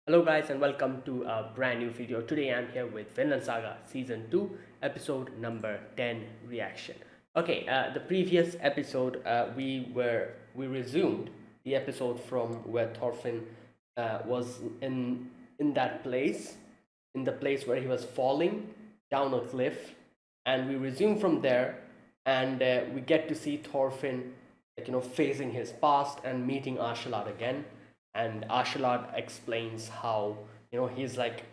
Hello guys and welcome to a brand new video. Today I'm here with Vinland Saga Season 2 episode number 10 reaction. Okay, the previous episode we resumed the episode from where Thorfinn was in that place, in the place where he was falling down a cliff, and we resume from there, and we get to see Thorfinn, facing his past and meeting Ashalad again. And Ashalad explains how he's like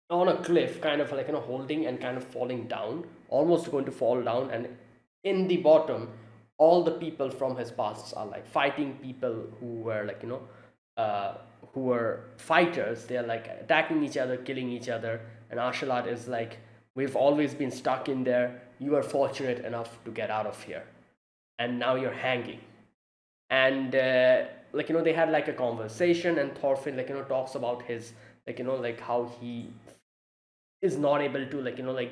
on a cliff, kind of holding and kind of falling down, almost going to fall down, and in the bottom, all the people from his past are like fighting people who were uh, who were fighters. They're like attacking each other, killing each other, and Ashalat is like, "We've always been stuck in there. You are fortunate enough to get out of here, and now you're hanging." And they had like a conversation, and Thorfinn talks about his how he is not able to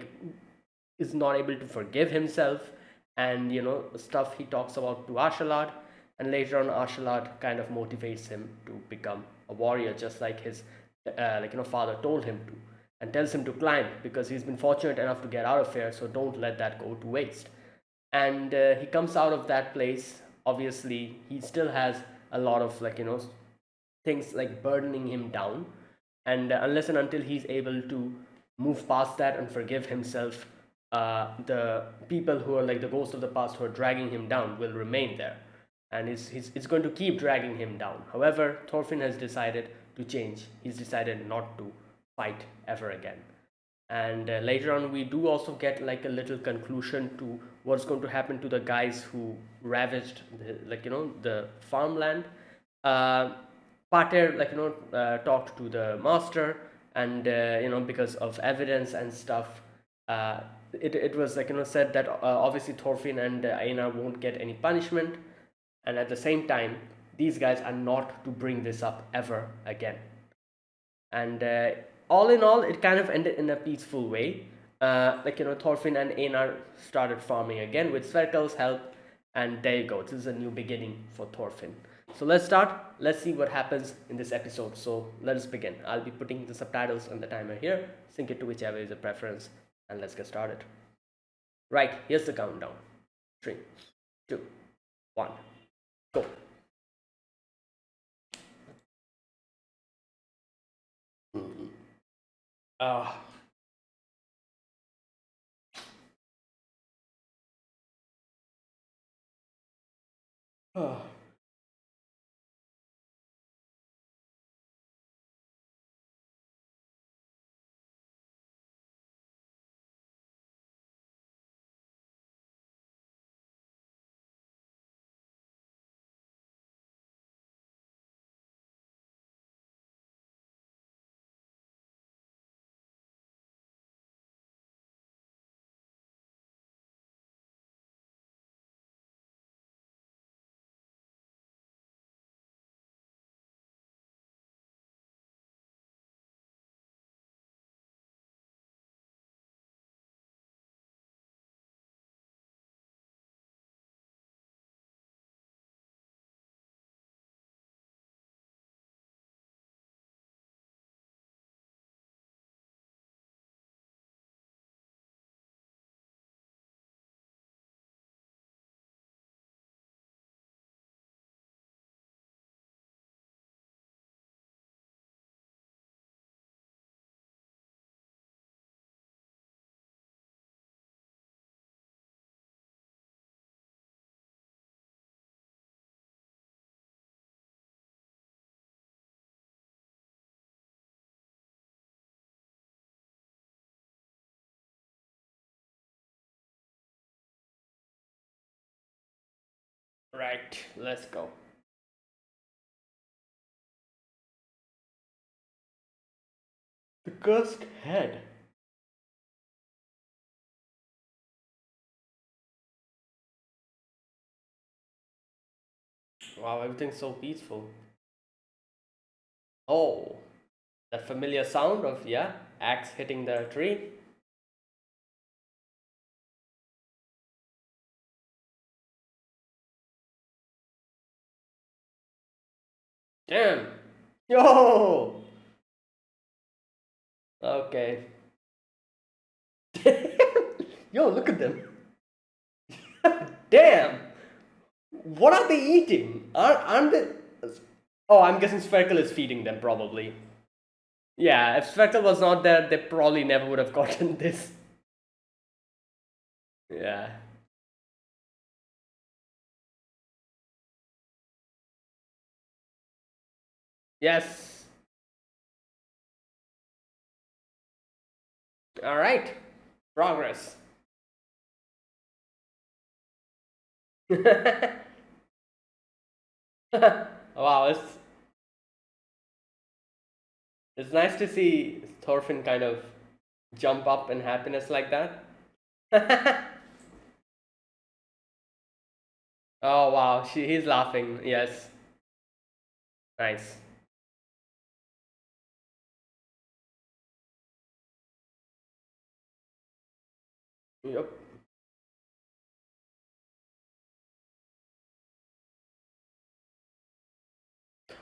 is not able to forgive himself, and stuff he talks about to Ashalad. And later on, Ashalad kind of motivates him to become a warrior, just like his father told him to, and tells him to climb because he's been fortunate enough to get out of here, so don't let that go to waste. And he comes out of that place. Obviously he still has a lot of things like burdening him down, and unless and until he's able to move past that and forgive himself, the people who are like the ghosts of the past who are dragging him down will remain there, and it's going to keep dragging him down. However, Thorfinn has decided to change. He's decided not to fight ever again. And later on we do also get like a little conclusion to what's going to happen to the guys who ravaged the farmland. uh, Pater talked to the master, and because of evidence and stuff, it was said that obviously Thorfinn and Einar won't get any punishment, and at the same time these guys are not to bring this up ever again. And all in all, it kind of ended in a peaceful way. Thorfinn and Einar started farming again with Sverkel's help, and there you go. This is a new beginning for Thorfinn. So let's start. Let's see what happens in this episode. So let us begin. I'll be putting the subtitles on the timer here. Sync it to whichever is your preference, and let's get started. Right, here's the countdown. 3, 2, 1, go. Uh, right, let's go. The cursed head. Wow, everything's so peaceful. Oh, that familiar sound of, yeah, axe hitting the tree. Damn. Yo! Okay. Yo, look at them. Damn. What are they eating? Aren't they? Oh, I'm guessing Spherical is feeding them probably. Yeah, if Spherical was not there, they probably never would have gotten this. Yeah. Yes. All right. Progress. Wow, it's nice to see Thorfinn kind of jump up in happiness like that. Oh wow, he's laughing. Yes, nice. Yep.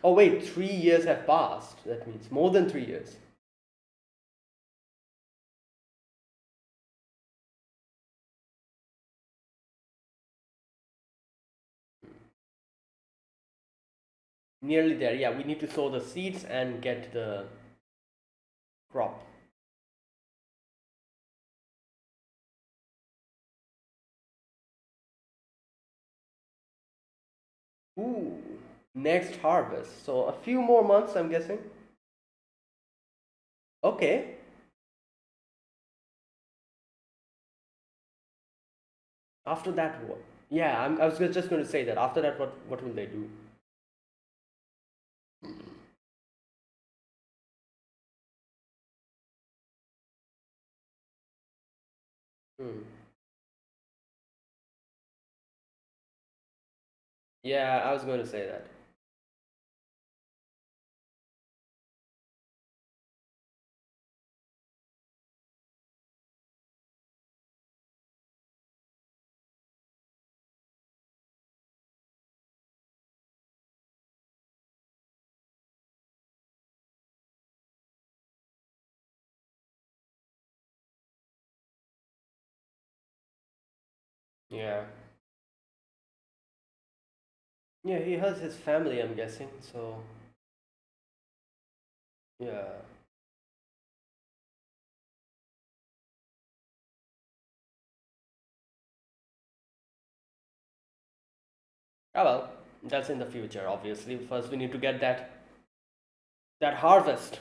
Oh wait, 3 years have passed. That means more than 3 years. Nearly there. Yeah, we need to sow the seeds and get the crop. Ooh, next harvest. So a few more months, I'm guessing. Okay. After that, what? Yeah, I was just going to say that. After that, what will they do? Hmm. Yeah, I was going to say that. Yeah. Yeah, he has his family, I'm guessing. So yeah. Ah well, that's in the future, obviously. First, we need to get that harvest.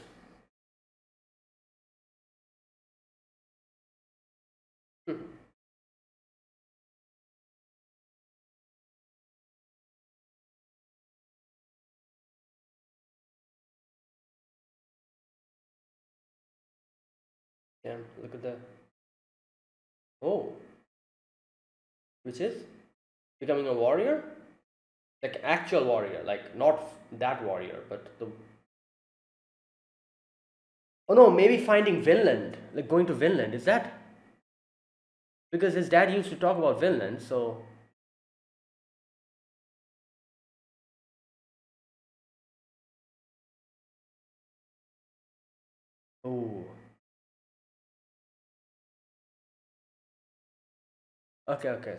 Hmm. Damn, look at the. Oh, which is becoming a warrior, like actual warrior, like not that warrior, but the. Oh no, maybe finding Vinland, like going to Vinland. Is that because his dad used to talk about Vinland? So oh, okay, okay.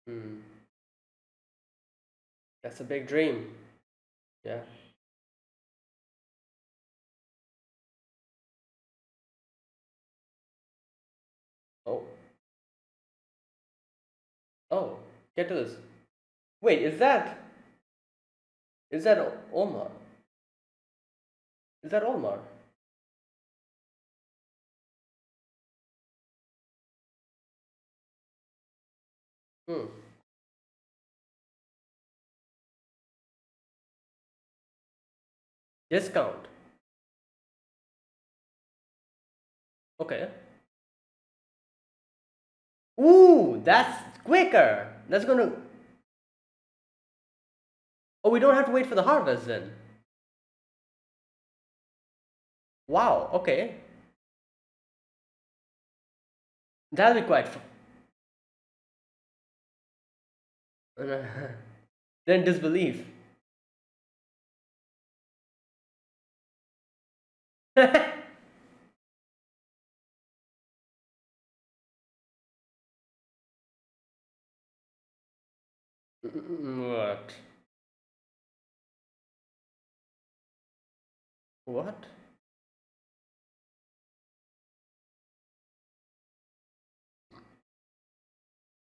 Hmm, that's a big dream. Yeah. Oh, oh, kettles. Wait, is that Omar? Is that Omar? Hmm. Discount. Okay. Ooh, that's quicker. That's gonna. Oh, we don't have to wait for the harvest then. Wow. Okay. That'll be quite. Then disbelief. What? What?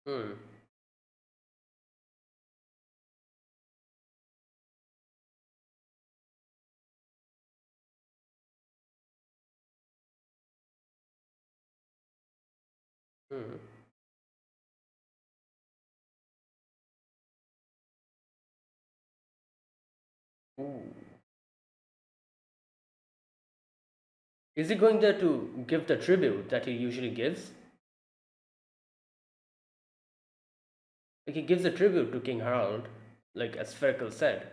Hmm. Hmm. Ooh. Is he going there to give the tribute that he usually gives? Like he gives a tribute to King Harald, like as Ferkel said.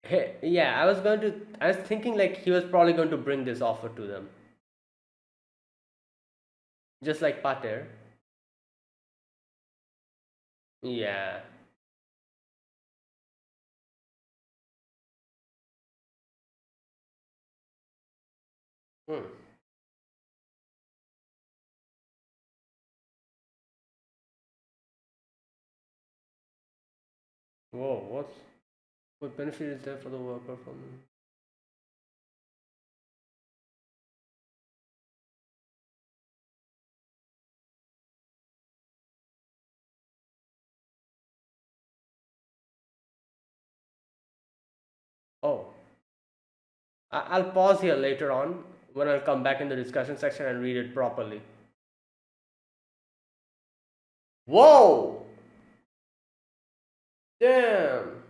Hey, yeah, I was thinking like he was probably going to bring this offer to them, just like Pater. Yeah. Hmm. Whoa, what benefit is there for the worker from? Oh, I'll pause here later on when I'll come back in the discussion section and read it properly. Whoa! Damn!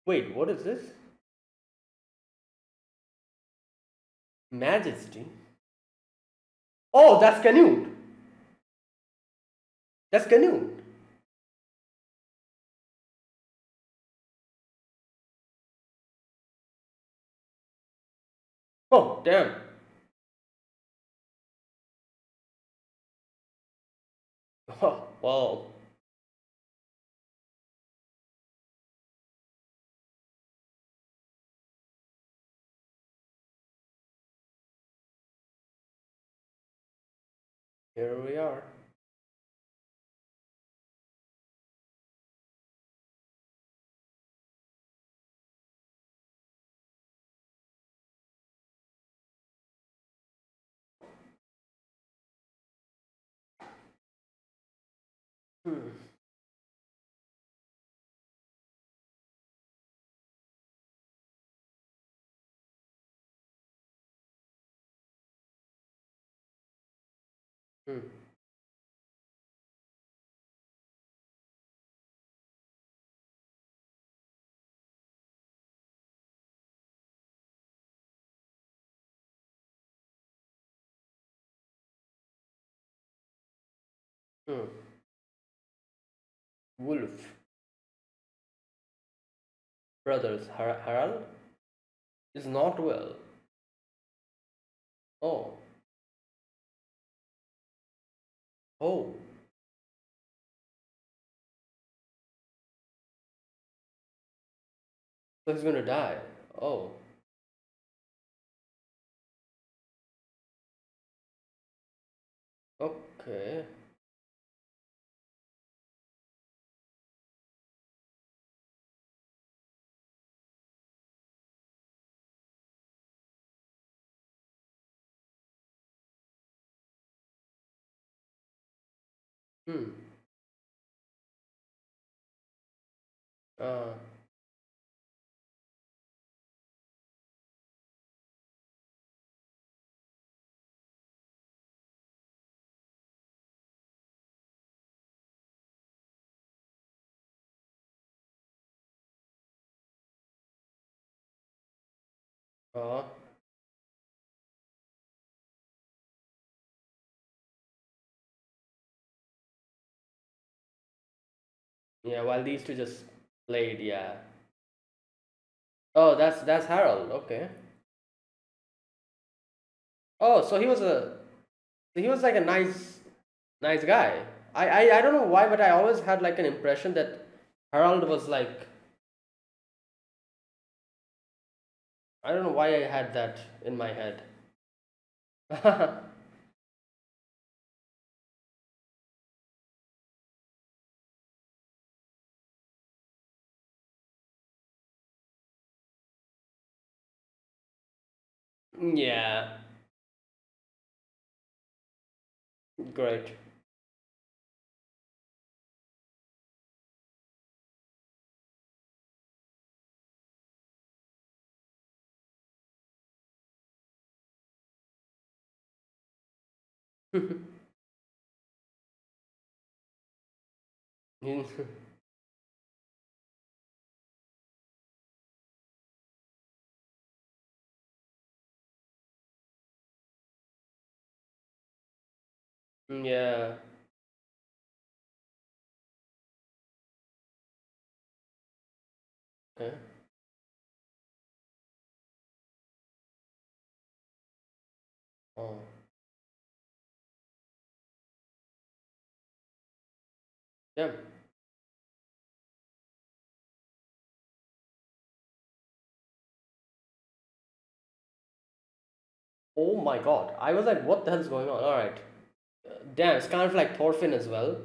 Wait, what is this? Majesty? Oh, that's Canute! That's Canute! Oh, damn! Oh, wow. Here we are. Hmm. Hmm. Hmm. Wolf. Brothers Harald is not well. Oh. Oh. So he's gonna die. Oh. Okay. Hmm. Uh. Uh. Yeah, while these two just played, yeah. Oh, that's Harold. Okay. Oh, so he was like a nice guy. I don't know why, but I always had like an impression that Harold was like, I don't know why I had that in my head. Yeah, great. Yeah. Okay. Oh. Yeah. Oh my God. I was like, what the hell's going on? All right. Damn, it's kind of like Thorfinn as well.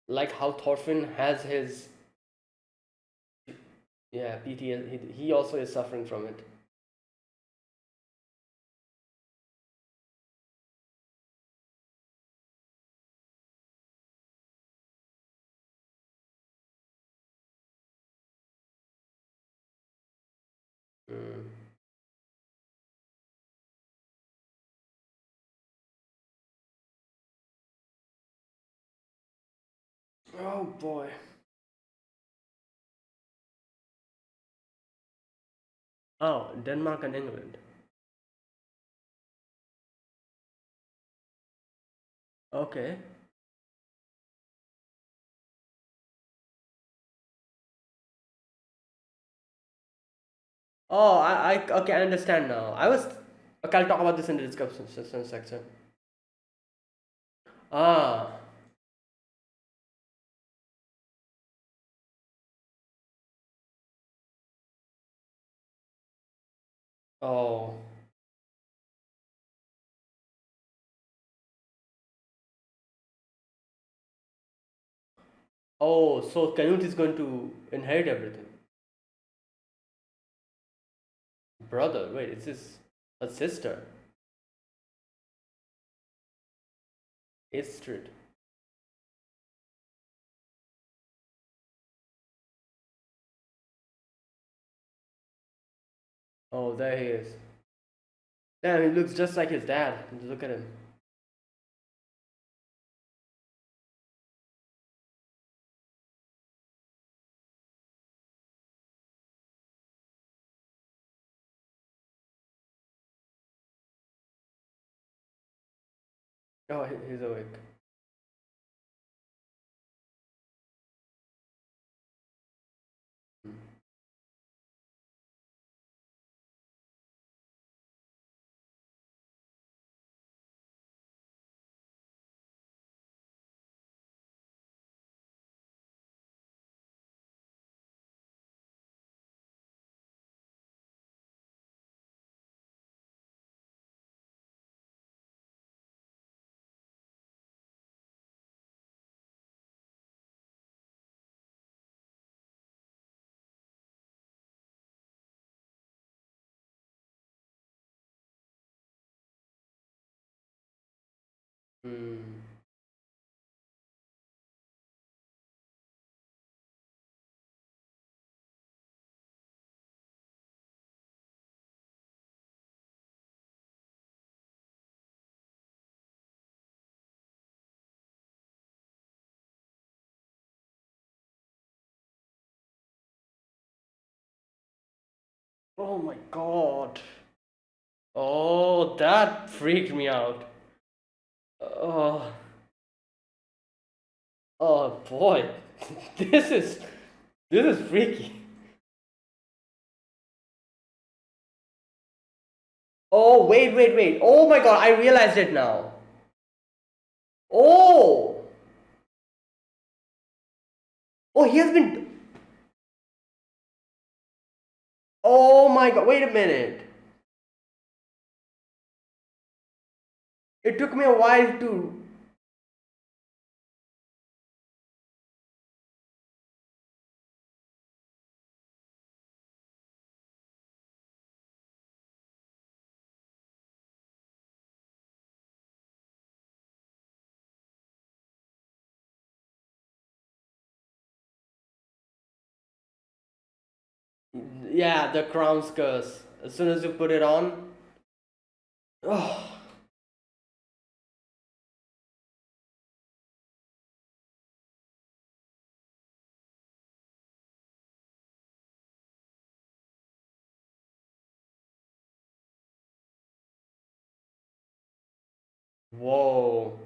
Like how Thorfinn has his, yeah, PTSD. He also is suffering from it. Mm. Oh boy. Oh, Denmark and England. Okay. Oh, okay, I understand now. Okay, I'll talk about this in the discussion section. Ah, oh, oh, so Canute is going to inherit everything. Brother, wait, is this a sister? Istrid. Oh, there he is. Damn, he looks just like his dad. Look at him. Oh, he's awake. Hmm. Oh my God. Oh, that freaked me out. Oh, Oh boy, this is this is freaky. Oh wait, wait, wait. Oh my god, I realized it now. Oh, oh, he has been. Oh my god, wait a minute. It took me a while to. Yeah, the crown's curse. As soon as you put it on. Oh, whoa.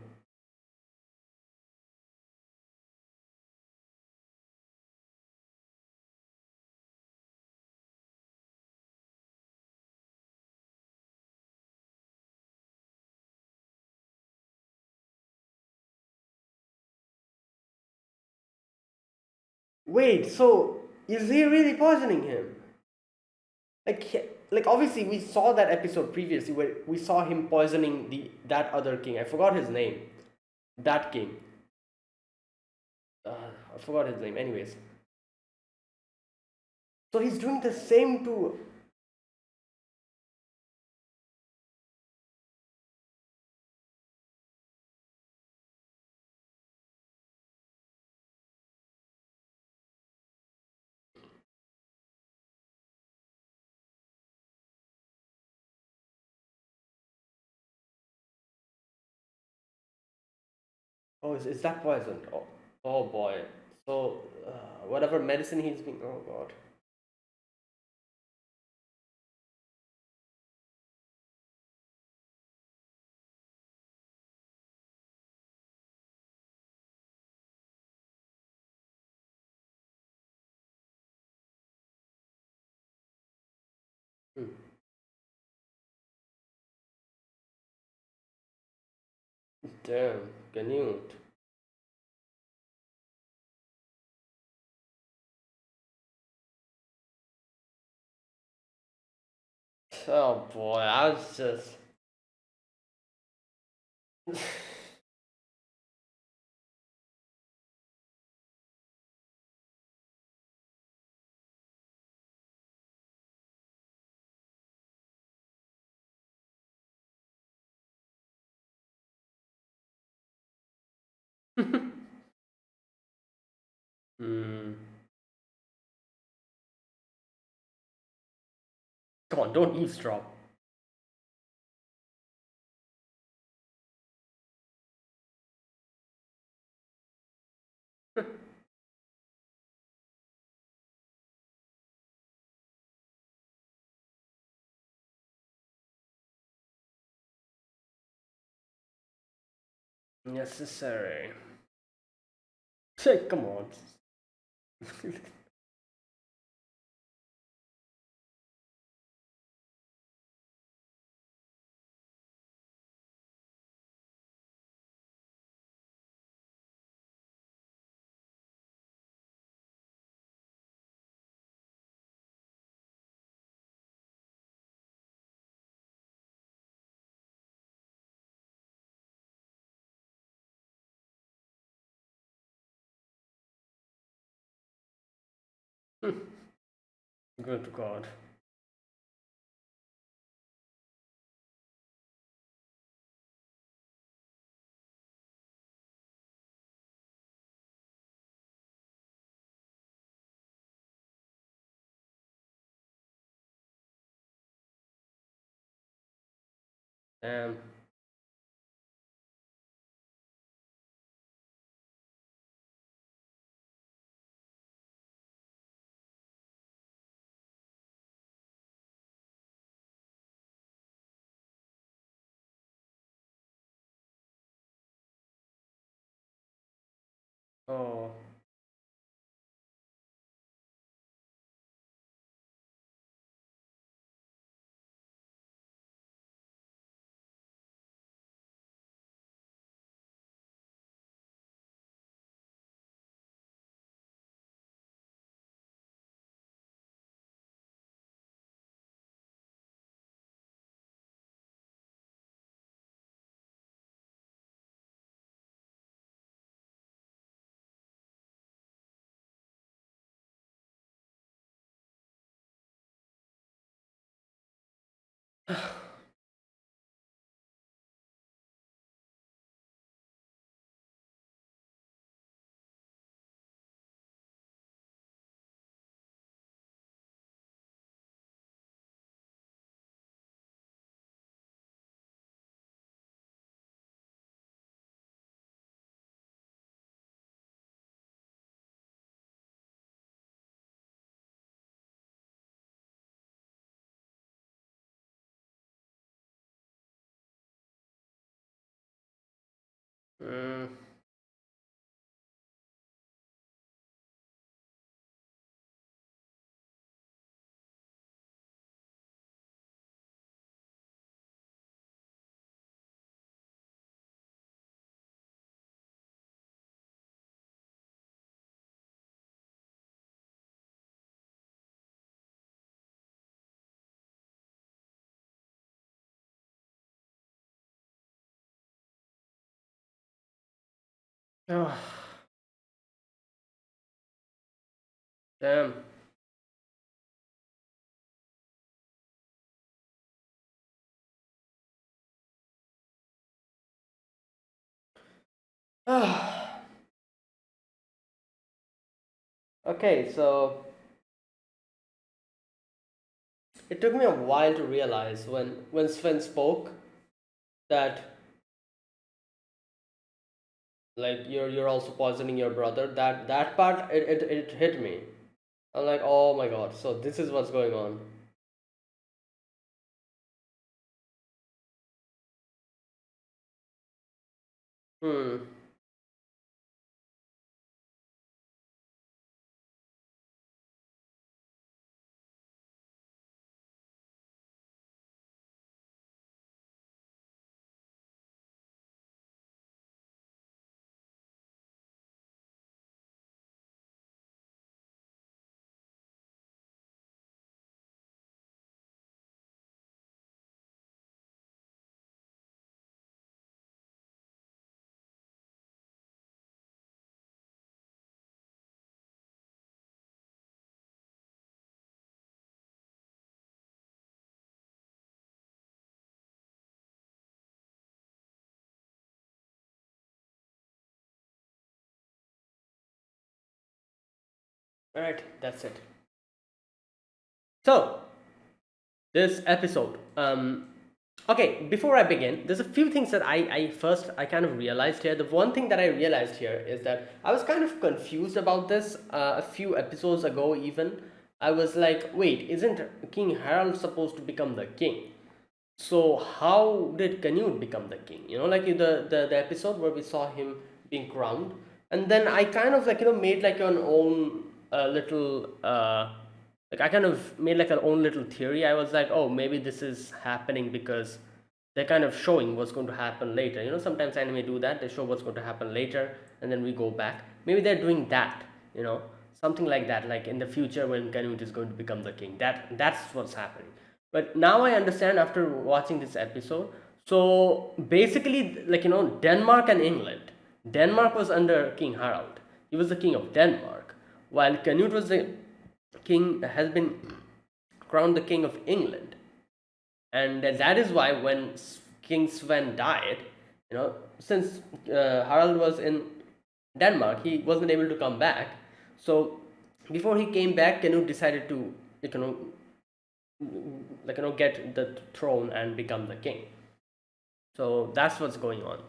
Wait, so is he really poisoning him? Like obviously we saw that episode previously where we saw him poisoning that other king. I forgot his name. That king. I forgot his name. Anyways, so he's doing the same to. Oh, is that poison? Oh, oh boy. So whatever medicine he's been. Oh god. Hmm. Damn, Canute. Oh boy, I was just. Hmm. Come on, don't eavesdrop. Necessary. Come on. Good God. Damn. Oh. Mm. Oh, damn. Okay, so it took me a while to realize when Sven spoke that like you're also poisoning your brother. That part it hit me. I'm like, oh my god, so this is what's going on. Hmm. All right, that's it. So this episode. Okay, before I begin, there's a few things that I kind of realized here. The one thing that I realized here is that I was kind of confused about this a few episodes ago. Even I was like, wait, isn't King Harald supposed to become the king? So how did Canute become the king? Like in the episode where we saw him being crowned, and then I kind of like made like an own little like I kind of made like an own little theory. I was like, oh, maybe this is happening because they're kind of showing what's going to happen later. Sometimes anime do that. They show what's going to happen later, and then we go back. Maybe they're doing that. You know, something like that. Like in the future when Canute is going to become the king. That's what's happening. But now I understand after watching this episode. So basically, like Denmark and England. Denmark was under King Harald. He was the king of Denmark, while Canute was the king has been crowned the king of England, and that is why when King Sven died, since Harald was in Denmark, he wasn't able to come back. So before he came back, Canute decided to get the throne and become the king. So that's what's going on.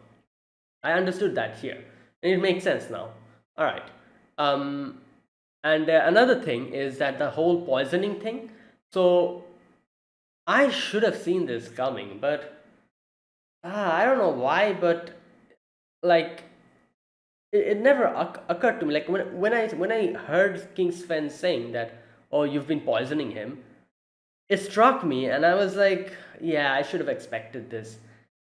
I understood that here, and it makes sense now. All right. Um, and another thing is that the whole poisoning thing. So I should have seen this coming, but I don't know why, but like it never occurred to me. Like when I heard King Sven saying that, oh, you've been poisoning him, it struck me, and I was like, yeah, I should have expected this,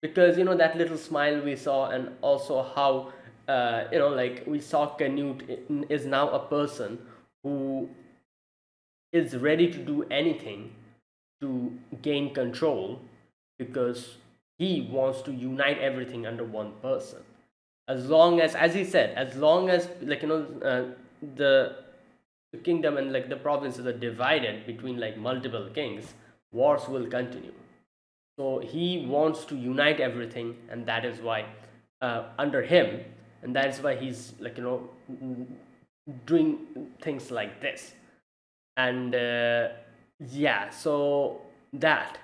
because that little smile we saw, and also how like we saw Canute is now a person who is ready to do anything to gain control, because he wants to unite everything under one person. As he said, as long as the kingdom and like the provinces are divided between like multiple kings, wars will continue. So he wants to unite everything, and that is why under him, and that is why he's doing things like this. And yeah, so that.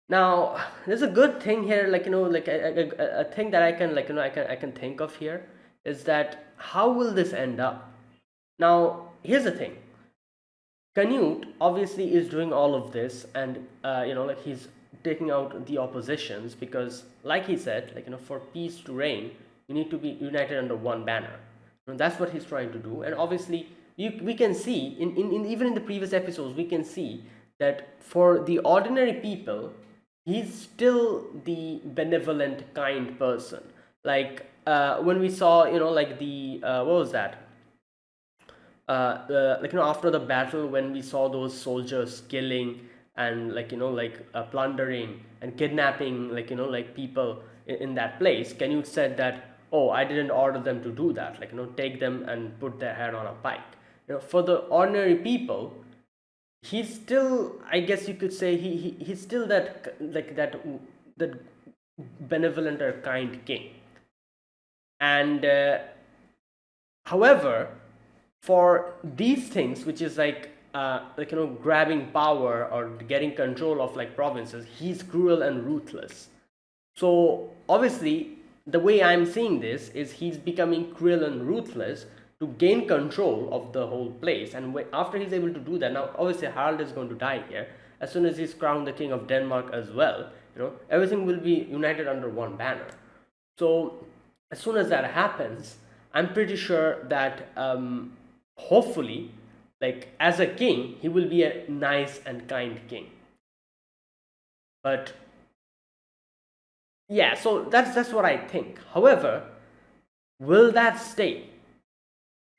Now there's a good thing here, like like a thing that I can I can think of here, is that how will this end up? Now here's the thing. Canute obviously is doing all of this, and like he's taking out the oppositions, because like he said, for peace to reign, you need to be united under one banner. And that's what he's trying to do. And obviously we can see in even in the previous episodes, we can see that for the ordinary people, he's still the benevolent, kind person. Like when we saw like the what was that, after the battle, when we saw those soldiers killing and plundering and kidnapping like people in that place, Canute said that, oh, I didn't order them to do that, take them and put their head on a pike. For the ordinary people, he's still, I guess you could say, he's still that that benevolent or kind king. And however, for these things, which is grabbing power or getting control of like provinces, he's cruel and ruthless. So obviously the way I'm seeing this is he's becoming cruel and ruthless to gain control of the whole place. And after he's able to do that, now obviously Harald is going to die here. As soon as he's crowned the king of Denmark as well, everything will be united under one banner. So as soon as that happens, I'm pretty sure that hopefully, like as a king, he will be a nice and kind king. But yeah, so that's what I think. However, will that stay?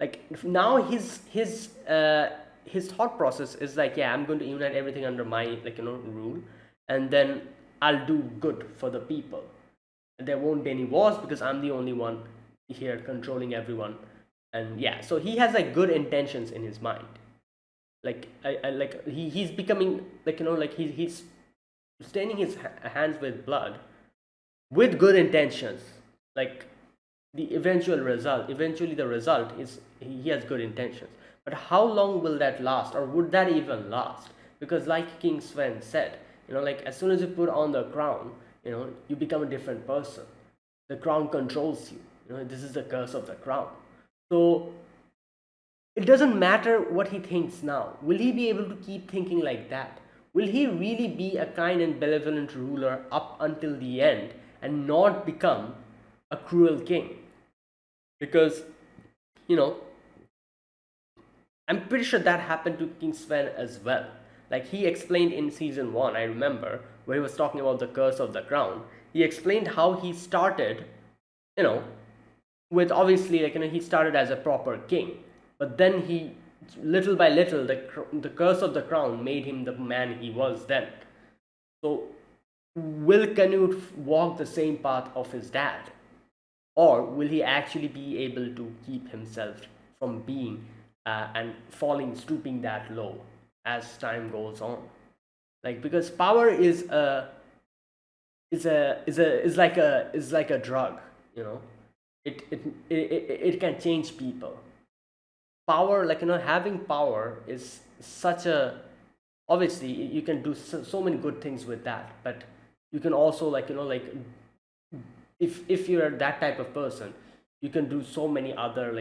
Like now his thought process is like, yeah, I'm going to unite everything under my rule, and then I'll do good for the people. There won't be any wars because I'm the only one here controlling everyone. And yeah, so he has like good intentions in his mind. Like he's becoming he's staining his hands with blood with good intentions. Like eventually the result is he has good intentions. But how long will that last, or would that even last? Because like King Sven said, as soon as you put on the crown, you become a different person. The crown controls you. This is the curse of the crown. So it doesn't matter what he thinks now. Will he be able to keep thinking like that? Will he really be a kind and benevolent ruler up until the end and not become a cruel king? Because I'm pretty sure that happened to King Sven as well. Like he explained in season 1, I remember, where he was talking about the curse of the crown. He explained how he started, with obviously he started as a proper king, but then he, little by little, the curse of the crown made him the man he was then. So will Canute walk the same path of his dad, or will he actually be able to keep himself from being and stooping that low as time goes on? Like, because power is like a drug. It can change people. Power, having power is such a, obviously you can do so many good things with that, but you can also if you're that type of person, you can do so many other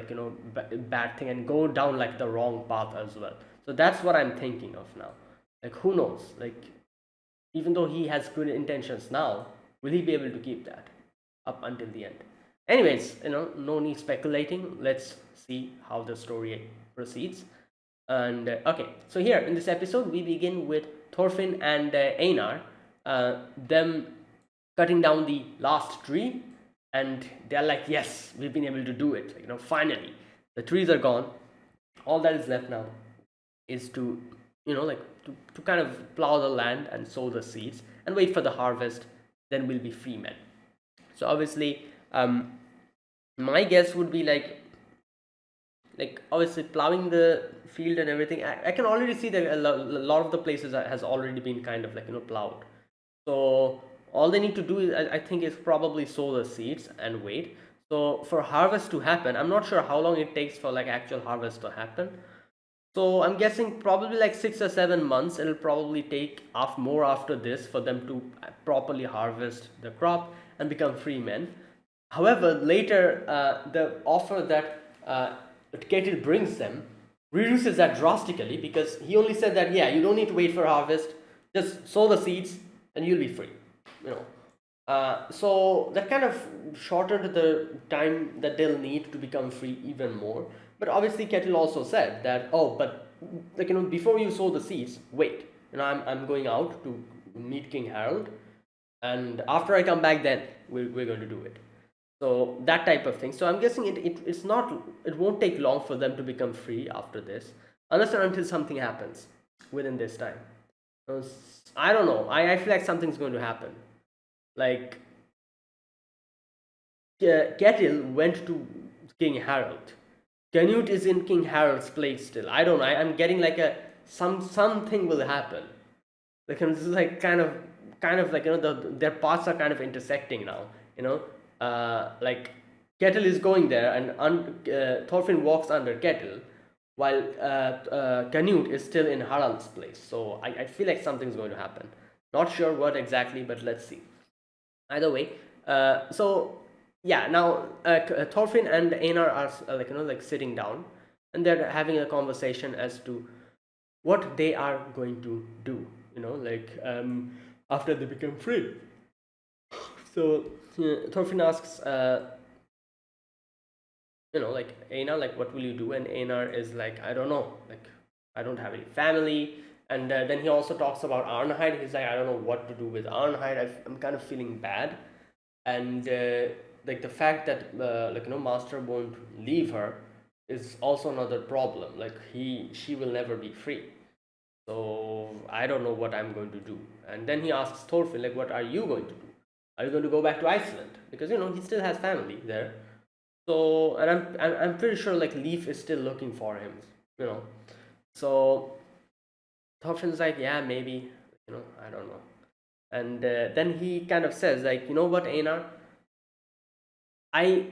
bad thing and go down the wrong path as well. So that's what I'm thinking of now. Who knows, even though he has good intentions now, will he be able to keep that up until the end? Anyways, no need speculating. Let's see how the story proceeds. And okay, so here in this episode, we begin with Thorfinn and Einar, them cutting down the last tree, and they're like, "Yes, we've been able to do it. Finally, the trees are gone. All that is left now is to, to kind of plow the land and sow the seeds and wait for the harvest. Then we'll be free men." So obviously, my guess would be like obviously plowing the field and everything. I can already see that a lot of the places has already been kind of plowed. So all they need to do is, I think, is probably sow the seeds and wait. So for harvest to happen, I'm not sure how long it takes for actual harvest to happen. So I'm guessing probably 6 or 7 months. It'll probably take more after this for them to properly harvest the crop and become free men. However, later the offer that Ketil brings them reduces that drastically, because he only said that, yeah, you don't need to wait for harvest, just sow the seeds and you'll be free. So that kind of shortened the time that they'll need to become free even more. But obviously, Kettle also said that, oh, but before you sow the seeds, wait. I'm going out to meet King Harold, and after I come back, then we're going to do it. So that type of thing. So I'm guessing it's not, it won't take long for them to become free after this, unless and until something happens within this time. I don't know. I feel like something's going to happen. Like, Kettle went to King Harold. Canute is in King Harold's place still. I don't know. I'm getting something will happen. This is kind of their paths are kind of intersecting now. Like Kettle is going there, and Thorfinn walks under Kettle, while Canute is still in Harald's place. So I feel like something's going to happen. Not sure what exactly, but let's see. Either way, so yeah, now Thorfinn and Einar are sitting down, and they're having a conversation as to what they are going to do. After they become free. So Thorfinn asks, Einar, what will you do? And Einar is like, I don't know, I don't have any family. And then he also talks about Arnheid. He's like, I don't know what to do with Arnheid. I'm kind of feeling bad. And the fact that Master won't leave her is also another problem. She will never be free. So I don't know what I'm going to do. And then he asks Thorfinn, what are you going to do? Are you going to go back to Iceland? Because he still has family there. So, and I'm pretty sure Leif is still looking for him. So Thorfinn's like, yeah, maybe. I don't know. And then he kind of says, you know what, Einar? I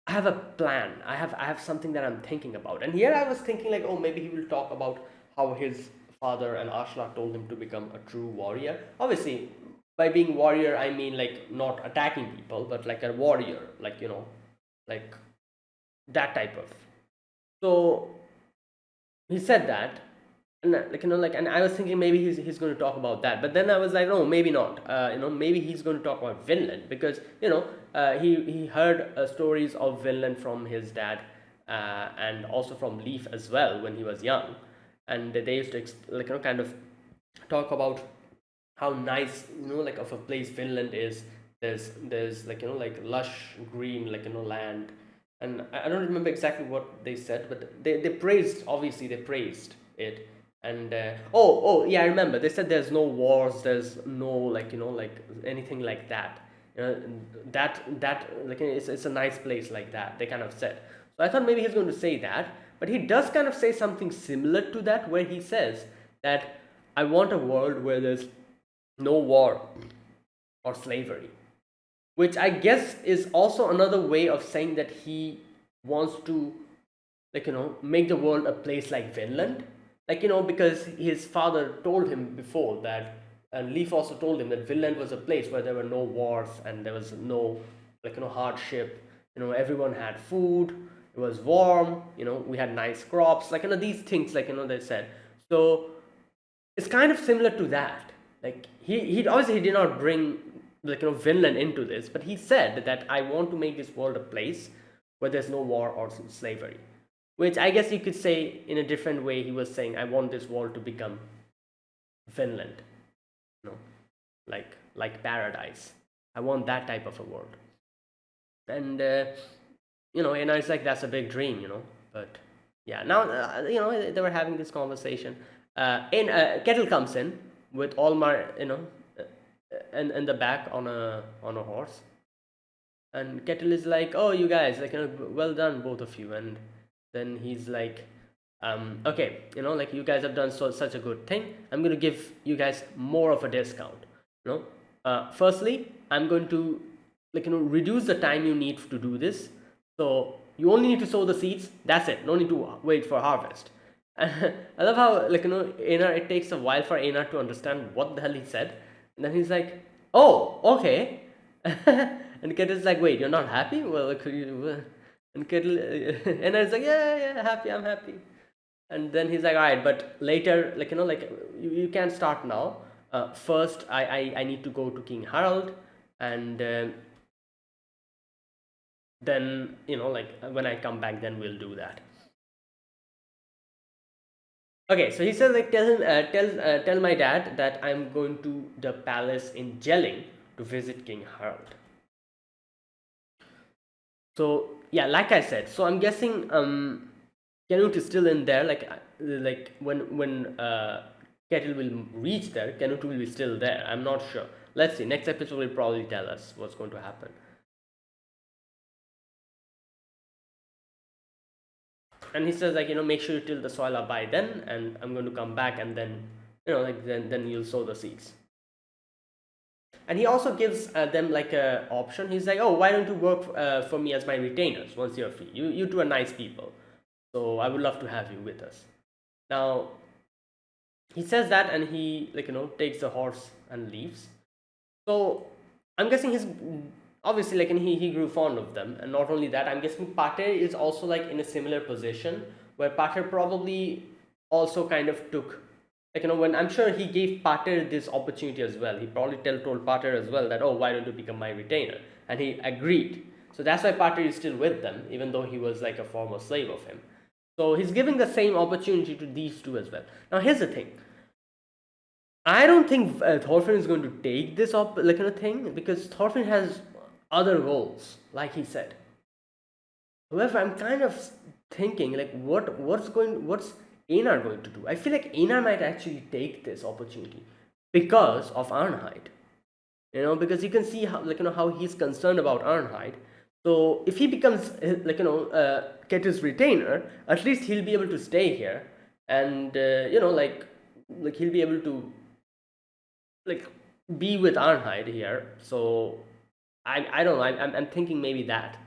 have a plan. I have something that I'm thinking about. And here I was thinking oh, maybe he will talk about how his father and Aslak told him to become a true warrior. Obviously, by being warrior, I mean not attacking people, but a warrior, that type of. So he said that, and and I was thinking maybe he's going to talk about that, but then I was like, no, maybe not. Maybe he's going to talk about Vinland, because he heard stories of Vinland from his dad, and also from Leif as well when he was young, and they used to kind of talk about how nice of a place Vinland is. There's lush green land, and I don't remember exactly what they said, but they praised, obviously they praised it. And oh yeah, I remember they said there's no wars, there's no anything like that. That it's a nice place like that, they kind of said. So I thought maybe he's going to say that, but he does kind of say something similar to that, where he says that I want a world where there's no war or slavery, which I guess is also another way of saying that he wants to make the world a place like Vinland, because his father told him before that, and Leif also told him that Vinland was a place where there were no wars and there was no hardship. Everyone had food, it was warm, we had nice crops, these things, they said. So it's kind of similar to that. He obviously he did not bring Vinland into this, but he said that I want to make this world a place where there's no war or slavery, which I guess you could say in a different way. He was saying I want this world to become Finland, you know, like paradise. I want that type of a world. And and it's like that's a big dream, but yeah, now they were having this conversation. In Kettle comes in with Olmar, in the back on a horse, and Kettle is like, oh, you guys, like, well done, both of you. And then he's like, okay, like, you guys have done such a good thing, I'm going to give you guys more of a discount. Firstly, I'm going to, reduce the time you need to do this. So you only need to sow the seeds, that's it, no need to wait for harvest. And I love how, Einar, it takes a while for Einar to understand what the hell he said. And then he's like, oh, okay. And Kettle's like, wait, you're not happy? Well, could you? And Kettle, and I was like, yeah, happy, I'm happy. And then he's like, all right, but later, you can't start now. First, I need to go to King Harald, and then, when I come back, then we'll do that. Okay, so he says, like, tell my dad that I'm going to the palace in Jelling to visit King Harald. So yeah, like I said, so I'm guessing Canute is still in there. Like when Kettle will reach there, Canute will be still there. I'm not sure. Let's see. Next episode will probably tell us what's going to happen. And he says, like, make sure you till the soil up by then, and I'm going to come back, and then then you'll sow the seeds. And he also gives them like a option. He's like, oh, why don't you work for me as my retainers once you're free? You two are nice people, so I would love to have you with us. Now he says that, and he, takes the horse and leaves. So I'm guessing he's obviously, like, and he grew fond of them. And not only that, I'm guessing Pater is also, like, in a similar position, where Pater probably also kind of took, like, when I'm sure he gave Pater this opportunity as well. He probably told Pater as well that, oh, why don't you become my retainer? And he agreed. So that's why Pater is still with them, even though he was like a former slave of him. So he's giving the same opportunity to these two as well. Now here's the thing. I don't think Thorfinn is going to take this thing, because Thorfinn has other goals, like he said. However, I'm kind of thinking, like, what's Einar going to do? I feel like Einar might actually take this opportunity because of Arnheid. Because you can see how, how he's concerned about Arnheid. So if he becomes Ketu's retainer, at least he'll be able to stay here, and like he'll be able to be with Arnheid here. So I don't know. I'm thinking maybe that.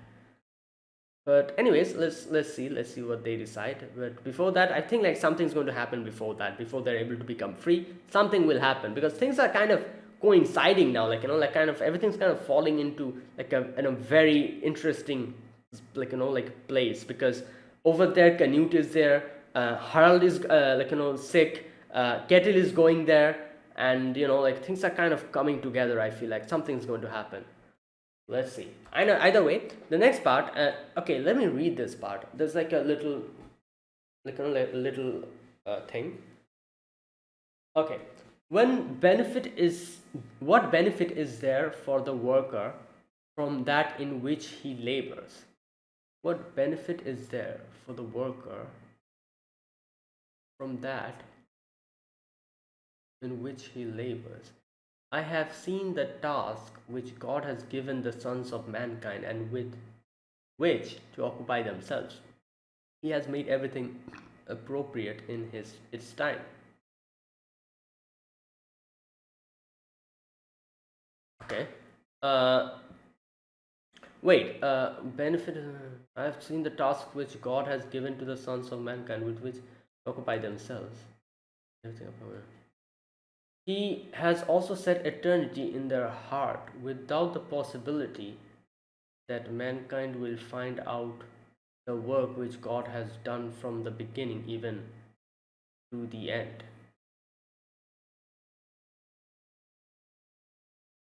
But anyways, let's see what they decide. But before that, I think, like, something's going to happen before that. Before they're able to become free, something will happen, because things are kind of coinciding now. Kind of everything's kind of falling into in a very interesting place, because over there Canute is there, Harald is sick, Kettle is going there, and things are kind of coming together. I feel like something's going to happen. Let's see. I know, either way, the next part, okay, let me read this part. There's like a little thing. Okay, what benefit is there for the worker from that in which he labors? What benefit is there for the worker from that in which he labors? I have seen the task which God has given the sons of mankind, and with which to occupy themselves. He has made everything appropriate in its time. Okay. Wait. Benefit. I have seen the task which God has given to the sons of mankind, with which to occupy themselves. Everything appropriate. He has also set eternity in their heart, without the possibility that mankind will find out the work which God has done from the beginning even to the end.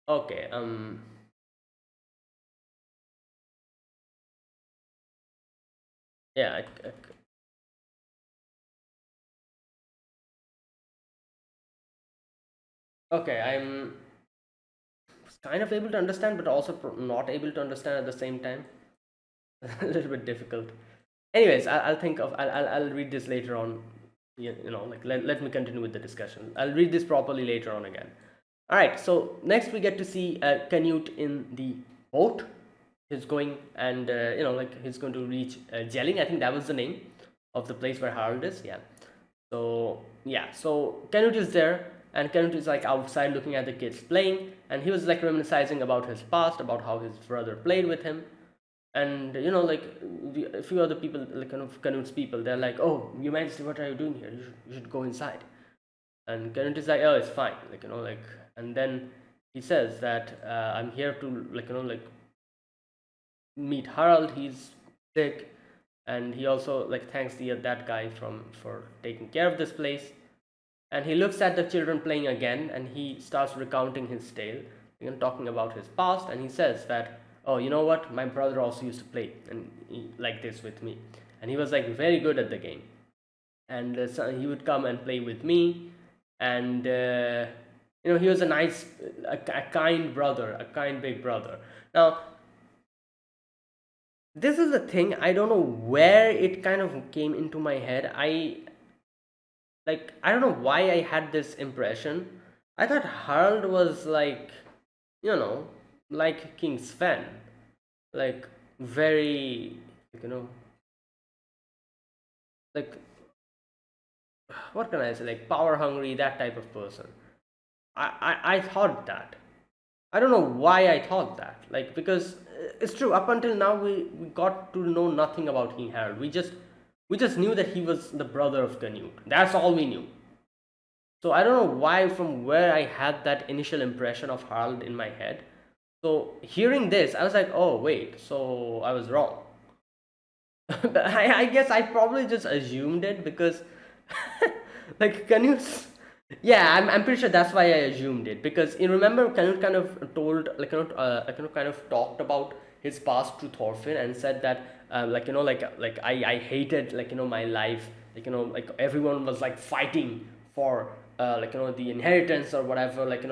Okay. Yeah. Okay. I'm kind of able to understand, but also not able to understand at the same time. A little bit difficult. Anyways, I'll think of. I'll read this later on. Like let me continue with the discussion. I'll read this properly later on again. All right. So next we get to see Canute in the boat. He's going and like he's going to reach Jelling. I think that was the name of the place where Harold is. Yeah. So yeah, so Canute is there, and Canute is like outside looking at the kids playing, and he was like reminiscing about his past, about how his brother played with him, and like a few other people, like kind of Canute's people, they're like, "Oh, Your Majesty, what are you doing here? You should go inside." And Canute is like, "Oh, it's fine," like, and then he says that I'm here to like meet Harold. He's sick, and he also like thanks the that guy from for taking care of this place. And he looks at the children playing again, and he starts recounting his tale, talking about his past. And he says that, oh, you know what, my brother also used to play like this with me, and he was like very good at the game. And so he would come and play with me, and he was a nice, a kind brother, a kind big brother. Now this is the thing, I don't know where it kind of came into my head. I don't know why I had this impression. I thought Harold was like, you know like King Sven, like very, you know like, what can I say, like power hungry, that type of person. I thought that. I don't know why I thought that. Like, because it's true. Up until now, we got to know nothing about King Harold. We just knew that he was the brother of Canute. That's all we knew. So I don't know why, from where I had that initial impression of Harold in my head. So hearing this, I was like, oh wait, so I was wrong. I guess I probably just assumed it because, like, Canute. Yeah, I'm pretty sure that's why I assumed it, because you remember Canute kind of told, like, kind of talked about his past to Thorfinn and said that, like I hated, like, my life, like everyone was like fighting for the inheritance or whatever, like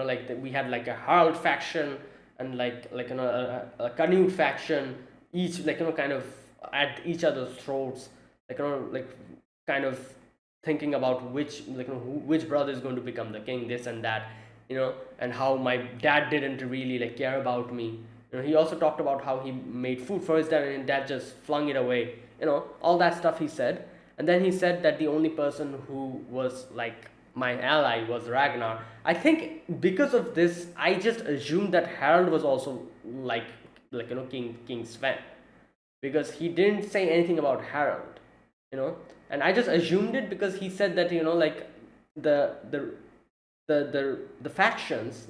we had like a Harald faction and a Canute faction, each kind of at each other's throats, like kind of thinking about which, which brother is going to become the king, this and that, and how my dad didn't really like care about me. He also talked about how he made food for his dad and dad just flung it away, all that stuff he said. And then he said that the only person who was like my ally was Ragnar. I think because of this, I just assumed that Harold was also like King Sven, because he didn't say anything about Harold, you know, and I just assumed it because he said that, like the the the factions,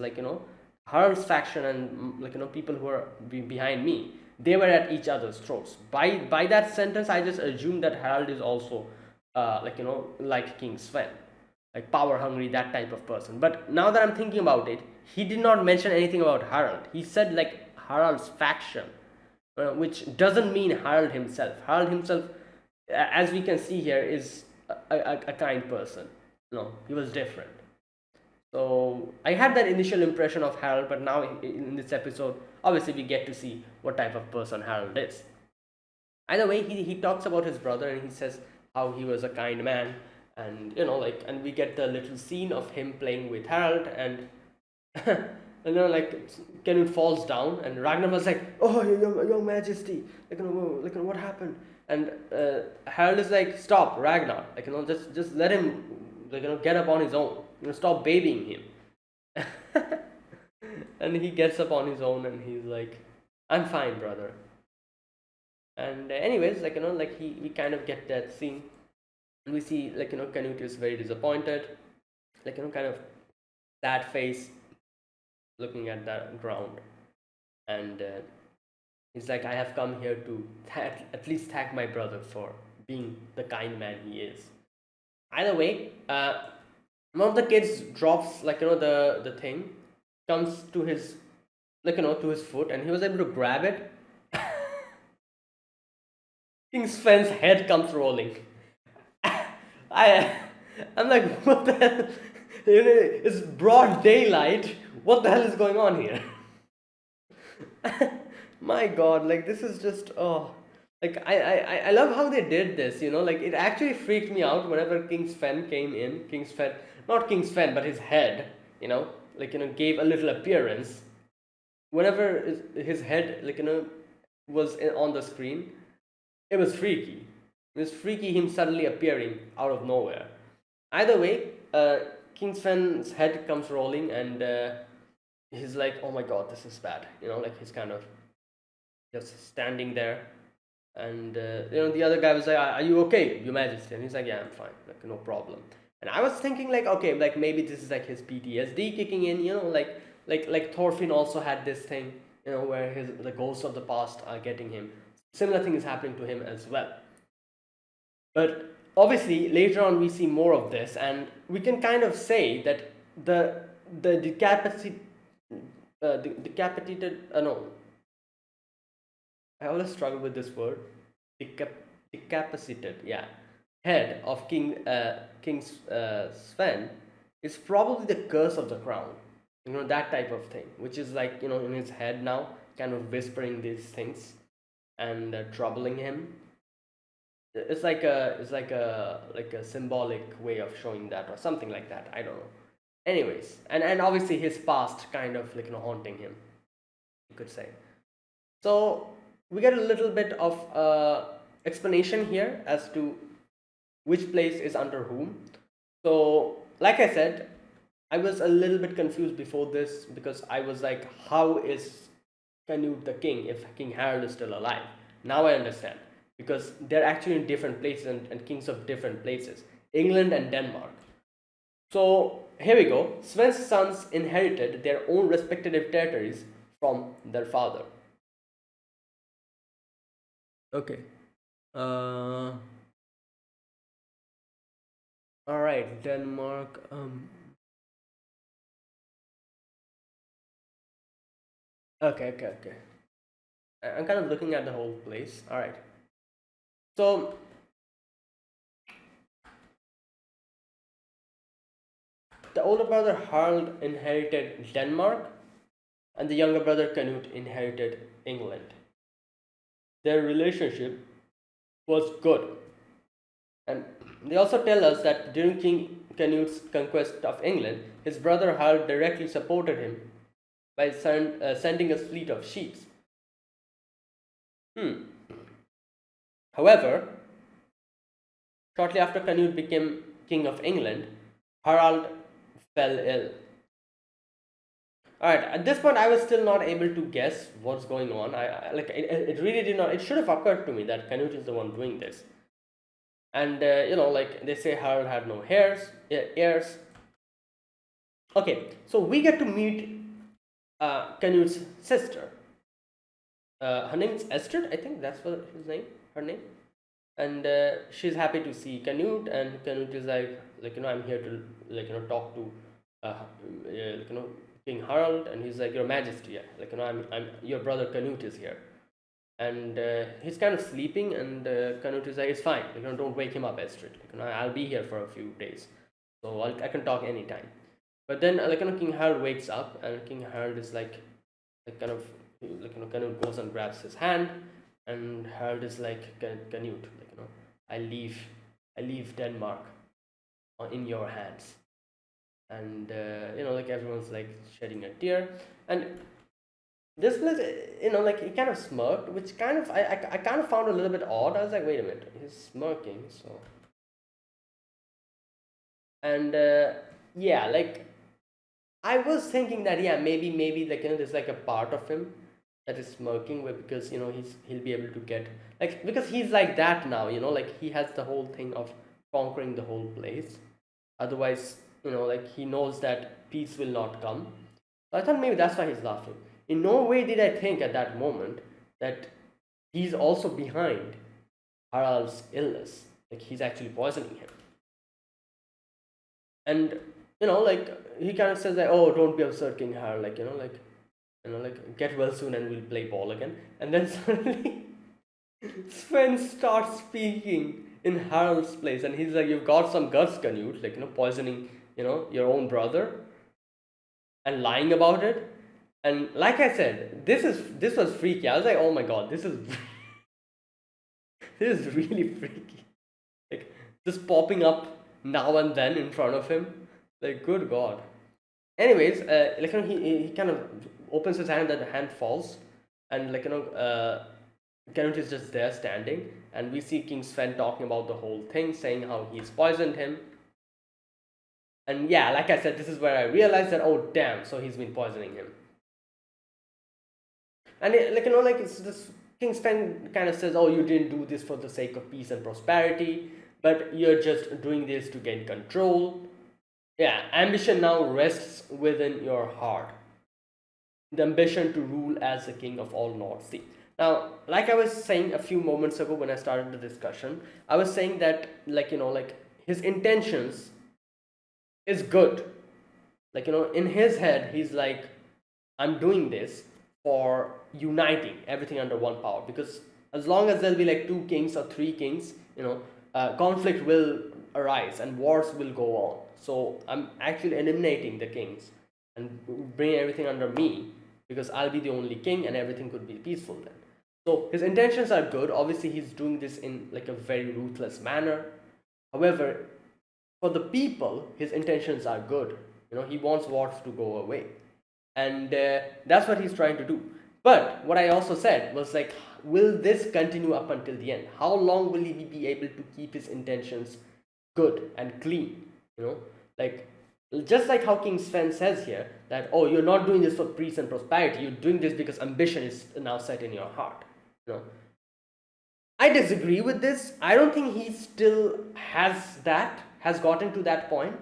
Harold's faction and people who are behind me, they were at each other's throats. By that sentence, I just assumed that Harold is also like King Sven, like power hungry, that type of person. But now that I'm thinking about it, he did not mention anything about Harold. He said like Harold's faction, which doesn't mean Harold himself. Harold himself, as we can see here, is a kind person. No, he was different. So I had that initial impression of Harold, but now in this episode, obviously we get to see what type of person Harold is. Either way, he talks about his brother and he says how he was a kind man, and and we get the little scene of him playing with Harold, and like Canute falls down, and Ragnar was like, "Oh, your Majesty, what happened?" And Harold is like, "Stop, Ragnar, just let him, get up on his own. Stop babying him." And he gets up on his own, and he's like, "I'm fine, brother." And anyways, we kind of get that scene, and we see Canute is very disappointed, kind of sad face, looking at the ground, and he's like, "I have come here to at least thank my brother for being the kind man he is." Either way, one of the kids drops the thing, comes to his like to his foot, and he was able to grab it. King Sven's head comes rolling. I I'm like, what the hell? It's broad daylight. What the hell is going on here? My God, like this is just like I love how they did this. Like it actually freaked me out whenever King Sven came in. King Sven, not King Sven, but his head. Like gave a little appearance. Whenever his head, was on the screen, it was freaky. It was freaky him suddenly appearing out of nowhere. Either way, King Sven's head comes rolling, and he's like, "Oh my God, this is bad." Like he's kind of just standing there, and the other guy was like, "Are you okay, Your Majesty?" And he's like, "Yeah, I'm fine. Like no problem." And I was thinking like, okay, like maybe this is like his PTSD kicking in. Like Thorfinn also had this thing. Where the ghosts of the past are getting him. Similar thing is happening to him as well. But obviously, later on, we see more of this, and we can kind of say that the decapitated. No, I always struggle with this word. Decapitated, yeah. Head of King Sven is probably the curse of the crown. That type of thing, which is like in his head now, kind of whispering these things and troubling him. It's like a symbolic way of showing that, or something like that. I don't know. Anyways, and obviously his past kind of like haunting him, you could say. So we get a little bit of explanation here as to which place is under whom. So like I said, I was a little bit confused before this, because I was like, how is Canute the king if King Harold is still alive? Now I understand, because they're actually in different places, and kings of different places, England and Denmark. So here we go. Sven's sons inherited their own respective territories from their father. Okay. All right, Denmark. Okay, okay, okay. I'm kind of looking at the whole place. All right. So the older brother Harald inherited Denmark, and the younger brother Canute inherited England. Their relationship was good, and they also tell us that during King Canute's conquest of England, his brother Harald directly supported him by sending a fleet of ships. Hmm. However, shortly after Canute became King of England, Harald fell ill. Alright, at this point, I was still not able to guess what's going on. It really did not. It should have occurred to me that Canute is the one doing this. And like they say, Harald had no heirs. Okay, so we get to meet Canute's sister. Her name is Esther, I think that's what her name. And she's happy to see Canute, and Canute is like I'm here to talk to King Harald, and he's like, Your Majesty, yeah, I'm your brother Canute is here, and he's kind of sleeping, and Canute is like, it's fine, don't wake him up, Estrid. I'll be here for a few days, so I can talk anytime. But then King Harald wakes up, and King Harald is like kind of Canute goes and grabs his hand, and Harald is like, Canute, I leave I leave Denmark in your hands. And like everyone's like shedding a tear, and this was, like he kind of smirked, which kind of I kind of found a little bit odd. I was like, wait a minute, he's smirking, so. And yeah, like I was thinking that, yeah, maybe like there's like a part of him that is smirking, because he'll be able to get, like, because he's like that now, like he has the whole thing of conquering the whole place. Otherwise, like he knows that peace will not come. So I thought maybe that's why he's laughing. In no way did I think at that moment that he's also behind Harald's illness. Like he's actually poisoning him. And like he kind of says like, oh, don't be absurd, King Harald. Like like like get well soon and we'll play ball again. And then suddenly Sven starts speaking in Harold's place, and he's like, "You've got some guts, Canute, like poisoning, your own brother and lying about it." And like I said, this was freaky. I was like, "Oh my god, this is this is really freaky." Like just popping up now and then in front of him, like good god. Anyways, like he kind of opens his hand, and the hand falls, and Canute is just there standing, and we see King Sven talking about the whole thing, saying how he's poisoned him. And yeah, like I said, this is where I realized that, oh damn, so he's been poisoning him. And like it's this King Sven kind of says, oh, you didn't do this for the sake of peace and prosperity, but you're just doing this to gain control. Yeah, ambition now rests within your heart. The ambition to rule as the king of all North Sea. Now, like I was saying a few moments ago when I started the discussion, I was saying that like his intentions is good. Like in his head, he's like, I'm doing this for uniting everything under one power, because as long as there'll be like two kings or three kings, conflict will arise and wars will go on. So I'm actually eliminating the kings and bringing everything under me, because I'll be the only king and everything could be peaceful then. So his intentions are good. Obviously, he's doing this in like a very ruthless manner. However, for the people, his intentions are good. He wants wars to go away, and that's what he's trying to do. But what I also said was like, will this continue up until the end? How long will he be able to keep his intentions good and clean? Like just like how King Sven says here that, oh, you're not doing this for peace and prosperity. You're doing this because ambition is now set in your heart. I disagree with this. I don't think he still has gotten to that point,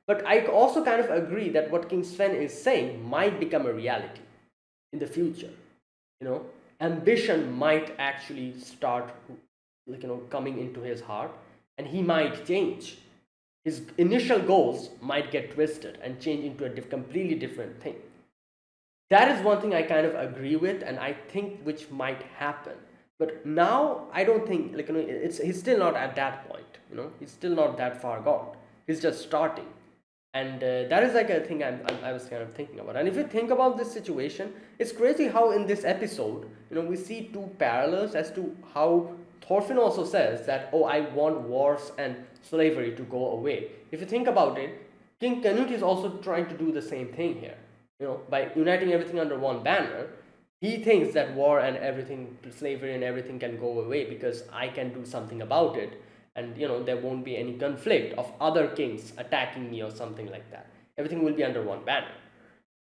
But I also kind of agree that what King Sven is saying might become a reality in the future. Ambition might actually start, coming into his heart, and he might change. His initial goals might get twisted and change into a completely different thing. That is one thing I kind of agree with, and I think which might happen. But now I don't think he's still not at that point. He's still not that far gone. He's just starting, and that is like a thing I was kind of thinking about. And if you think about this situation, it's crazy how in this episode, we see two parallels as to how Thorfinn also says that, oh, I want wars and slavery to go away. If you think about it, King Canute is also trying to do the same thing here. By uniting everything under one banner, he thinks that war and everything, slavery and everything can go away because I can do something about it, and there won't be any conflict of other kings attacking me or something like that. Everything will be under one banner.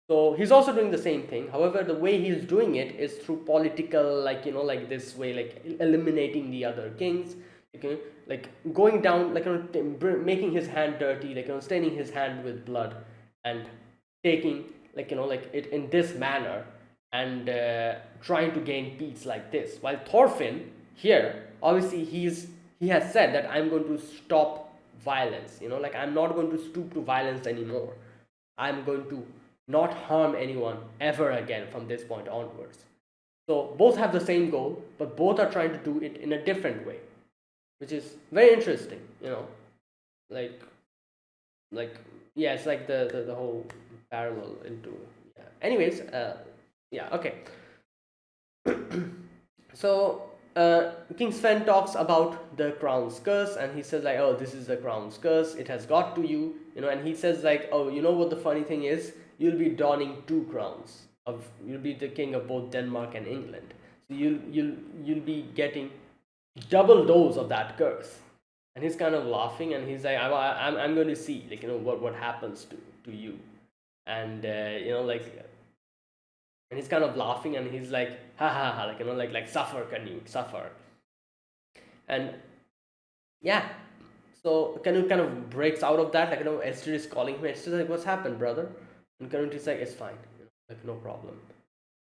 So he's also doing the same thing. However, the way he's doing it is through political, like this way, like eliminating the other kings, like going down, making his hand dirty, staining his hand with blood, and taking it in this manner, and trying to gain peace like this. While Thorfinn here, obviously he has said that I'm going to stop violence. I'm not going to stoop to violence anymore. I'm going to not harm anyone ever again from this point onwards. So both have the same goal, but both are trying to do it in a different way, which is very interesting. Like yeah, it's like the whole parallel into, yeah. Anyways, yeah, okay. So King Sven talks about the crown's curse, and he says like, oh, this is the crown's curse, it has got to you, and he says like, oh, what the funny thing is, you'll be donning two crowns, you'll be the king of both Denmark and England, so you'll be getting double dose of that curse. And he's kind of laughing, and he's like, I'm going to see what happens to you. And and he's kind of laughing, and he's like, ha ha ha, like suffer, Canute, suffer. And yeah, so Canute kind of breaks out of that, Esther is calling him. Esther's like, what's happened, brother? And Canute is like, it's fine, no problem.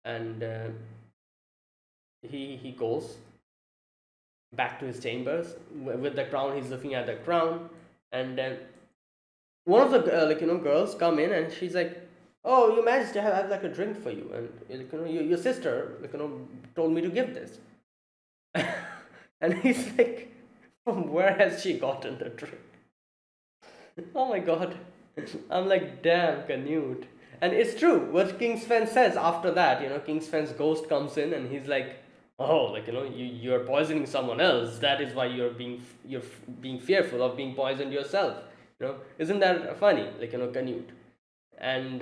And he goes back to his chambers with the crown. He's looking at the crown, and then one of the girls come in, and she's like, "Oh, your Majesty, I have like a drink for you, and your sister told me to give this." And he's like, "From where has she gotten the drink?" Oh my god. I'm like, damn, Canute. And it's true what King Sven says after that. King Sven's ghost comes in and he's like, "Oh, you're poisoning someone else. That is why you're being fearful of being poisoned yourself. Isn't that funny? Canute. And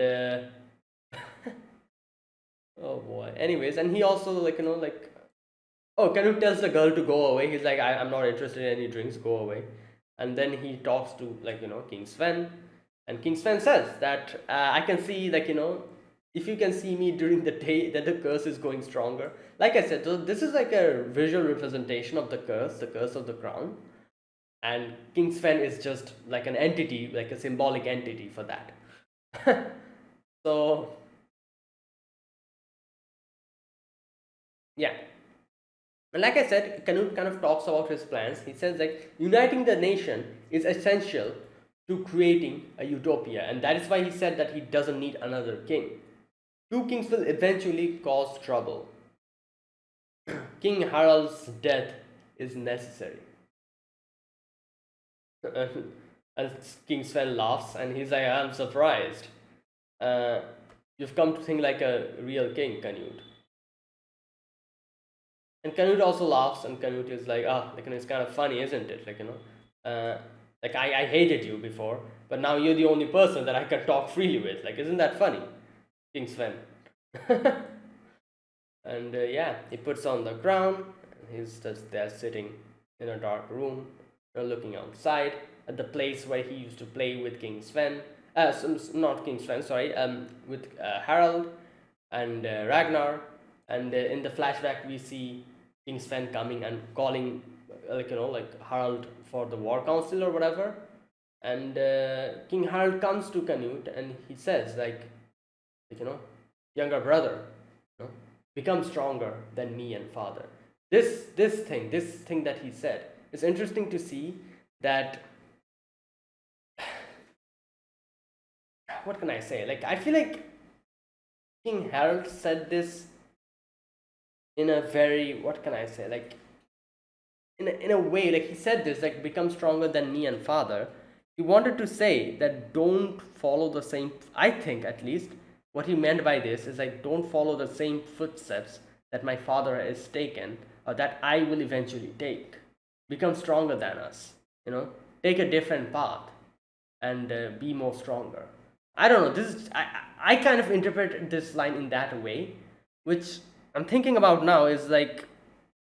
oh boy. Anyways, and he also oh, Canute tells the girl to go away. He's like, I'm not interested in any drinks. Go away. And then he talks to King Sven, and King Sven says that I can see if you can see me during the day, that the curse is going stronger. Like I said, so this is like a visual representation of the curse of the crown, and King Sven is just like an entity, like a symbolic entity for that. So yeah. And like I said, Canute kind of talks about his plans. He says like uniting the nation is essential to creating a utopia, and that is why he said that he doesn't need another king. Two kings will eventually cause trouble. King Harald's death is necessary. And King Sven laughs and he's like, "I'm surprised. Uh, you've come to think like a real king, Canute." And Canute also laughs, and Canute is like, "Ah, it's kind of funny, isn't it? I hated you before, but now you're the only person that I can talk freely with. Isn't that funny, King Sven?" And yeah, he puts on the crown. He's just there sitting in a dark room, looking outside at the place where he used to play with King Sven. Not King Sven, sorry. With Harald and Ragnar. And in the flashback, we see King Sven coming and calling, Harald for the war council or whatever. And King Harald comes to Canute and he says, younger brother, you know, become stronger than me and father. This thing that he said, it's interesting to see that. What can I say? I feel like King Harold said this in a very, what can I say? In a way, he said this, become stronger than me and father. He wanted to say that don't follow the same. I think at least what he meant by this is don't follow the same footsteps that my father has taken or that I will eventually take. Become stronger than us. Take a different path and be more stronger. I don't know. This is I kind of interpret this line in that way, which I'm thinking about now is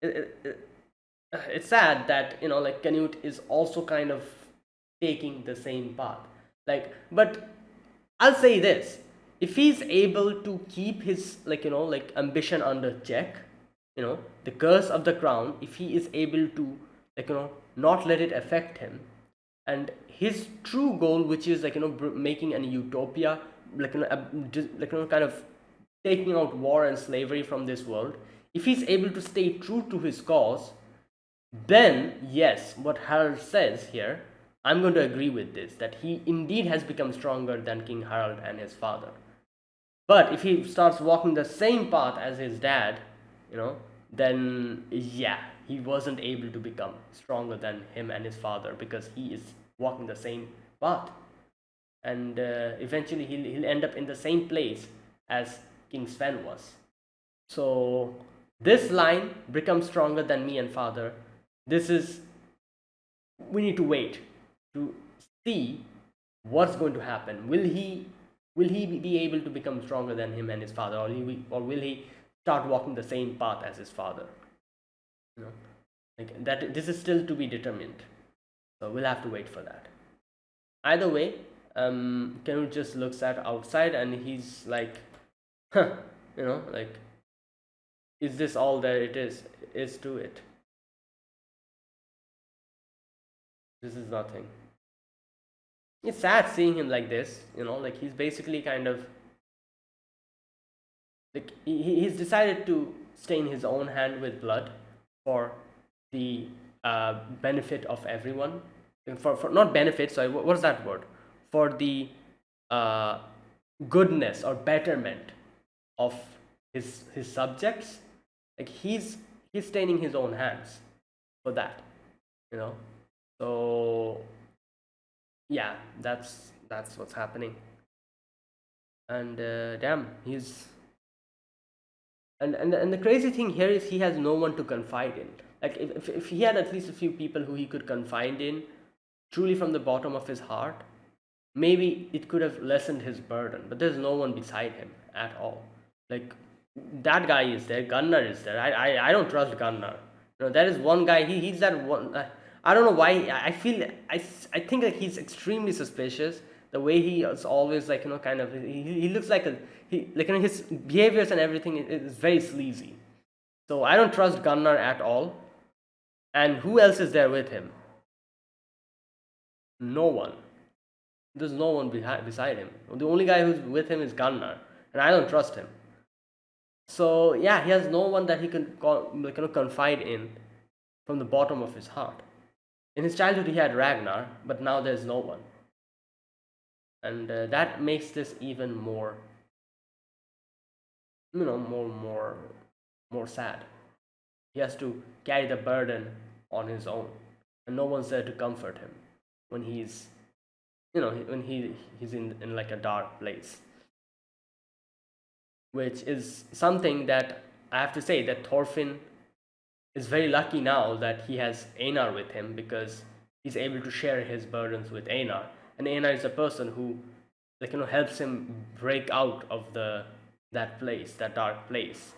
it's sad that Canute is also kind of taking the same path. But I'll say this: if he's able to keep his ambition under check, the curse of the crown, if he is able to not let it affect him, and his true goal, which is making an utopia, kind of taking out war and slavery from this world, if he's able to stay true to his cause, then yes, what Harald says here, I'm going to agree with this, that he indeed has become stronger than King Harald and his father. But if he starts walking the same path as his dad, then yeah, he wasn't able to become stronger than him and his father because he is walking the same path. And eventually he'll end up in the same place as King Sven was. So this line, become stronger than me and father, this is, we need to wait to see what's going to happen. Will he be able to become stronger than him and his father, or will he start walking the same path as his father? That, this is still to be determined, so we'll have to wait for that. Either way, Canute just looks at outside and he's like, huh, is this all there it is to it? This is nothing. It's sad seeing him like this, he's basically kind of he's decided to stain his own hand with blood for the benefit of everyone, for not benefit, sorry, what's that word, for the goodness or betterment of his subjects, like he's staining his own hands for that, you know. So yeah, that's what's happening. And damn, he's and the crazy thing here is he has no one to confide in. Like if he had at least a few people who he could confide in truly from the bottom of his heart, maybe it could have lessened his burden. But there's no one beside him at all. Like that guy is there, Gunnar is there. I don't trust Gunnar. You know, there is one guy. He's that one. I don't know why. I feel I think that he's extremely suspicious. The way he is always like, you know, kind of he looks like a he like, you know, his behaviors and everything is very sleazy. So I don't trust Gunnar at all. And who else is there with him? No one. There's no one beside him. The only guy who's with him is Gunnar, and I don't trust him. So yeah, he has no one that he can like, you know, confide in from the bottom of his heart. In his childhood, he had Ragnar, but now there's no one, and that makes this even more, you know, more sad. He has to carry the burden on his own, and no one's there to comfort him when he's, you know, when he's in like a dark place, which is something that I have to say that Thorfinn is very lucky now that he has Einar with him, because he's able to share his burdens with Einar, and Einar is a person who, like, you know, helps him break out of that place, that dark place,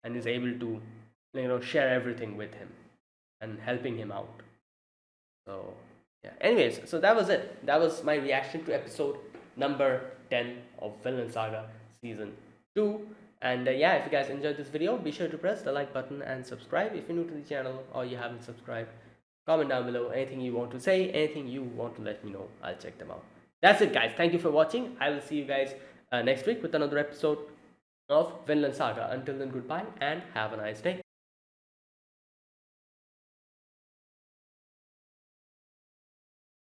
and is able to, you know, share everything with him and helping him out. So yeah. Anyways, so that was it. That was my reaction to episode number 10 of Vinland Saga season 2. And yeah, if you guys enjoyed this video, be sure to press the like button and subscribe if you're new to the channel or you haven't subscribed. Comment down below anything you want to say, anything you want to let me know. I'll check them out. That's it, guys. Thank you for watching. I will see you guys next week with another episode of Vinland Saga. Until then, goodbye and have a nice day.